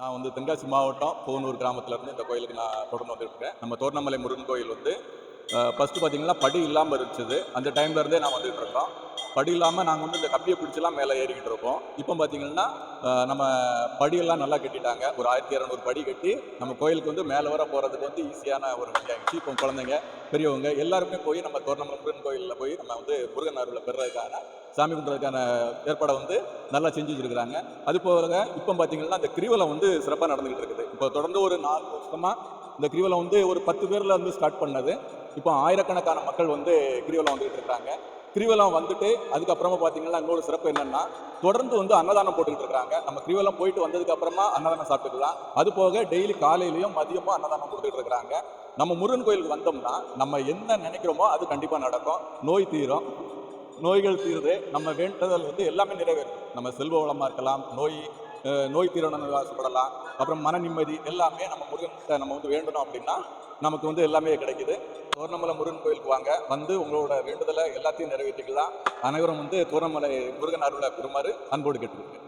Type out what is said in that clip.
நான் வந்து தென்காசி மாவட்டம் பூனூர் கிராமத்துலேருந்து இந்த கோயிலுக்கு நான் தொடர்ந்து வந்துருக்கேன். நம்ம தோரணமலை முருகன் கோயில் வந்து ஃபஸ்ட்டு பார்த்தீங்கன்னா படி இல்லாமல் இருந்துச்சு. அந்த டைம்லேருந்தே நான் வந்துட்டு இருக்கோம். படி இல்லாமல் நாங்கள் வந்து இந்த கம்பியை பிடிச்சலாம் மேலே ஏறிக்கிட்டு இருக்கோம். இப்போ பார்த்தீங்கன்னா நம்ம படியெல்லாம் நல்லா கட்டிட்டாங்க. ஒரு 1200 படி கட்டி நம்ம கோயிலுக்கு வந்து மேலே வர போகிறதுக்கு வந்து ஈஸியான ஒரு வழியாகிடுச்சு. இப்போ குழந்தைங்க, பெரியவங்க எல்லாருமே போய் நம்ம தோரணமலை முருகன் கோயிலில் போய் நம்ம வந்து முருகன் அருளை பெறுறதுக்கான சாமி கும்பிட்றதுக்கான ஏற்பாடை வந்து நல்லா செஞ்சு வச்சுருக்கிறாங்க. அது போக இப்போ பார்த்தீங்கன்னா அந்த கிரிவலம் வந்து சிறப்பாக நடந்துகிட்டு இருக்குது. இப்போ தொடர்ந்து ஒரு 4 வருஷமாக இந்த கிரிவலம் வந்து ஒரு 10 பேர்ல இருந்து ஸ்டார்ட் பண்ணது. இப்போ ஆயிரக்கணக்கான மக்கள் வந்து கிரிவலம் வந்துகிட்டு இருக்காங்க. கிரிவலம் வந்துட்டு அதுக்கப்புறமா பார்த்தீங்கன்னா இன்னொரு சிறப்பு என்னன்னா, தொடர்ந்து வந்து அன்னதானம் போட்டுக்கிட்டு இருக்காங்க. நம்ம கிரிவலம் போயிட்டு வந்ததுக்கு அப்புறமா அன்னதானம் சாப்பிட்டுக்கலாம். அது போக டெய்லி காலையிலையும் மதியமும் அன்னதானம் கொடுத்துட்டு இருக்காங்க. நம்ம முருகன் கோயிலுக்கு வந்தோம்னா நம்ம என்ன நினைக்கிறோமோ அது கண்டிப்பா நடக்கும். நோய் தீரும். நோய்கள் தீருது. நம்ம வேண்டுதல் வந்து எல்லாமே நிறைவேறும். நம்ம செல்வ வளமா இருக்கலாம், நோய் தீரணும்னு ஆசைப்படலாம். அப்புறம் மன நிம்மதி எல்லாமே நம்ம முருகன்கிட்ட நம்ம வந்து வேண்டணும் அப்படின்னா நமக்கு வந்து எல்லாமே கிடைக்குது. தோரணமலை முருகன் கோயிலுக்கு வாங்க, வந்து உங்களோட வேண்டுதலை எல்லாத்தையும் நிறைவேற்றிக்கலாம். அனைவரும் வந்து தோரணமலை முருகன் அருளை பெறுமாறு அன்போடு கேட்டுக்கிறேன்.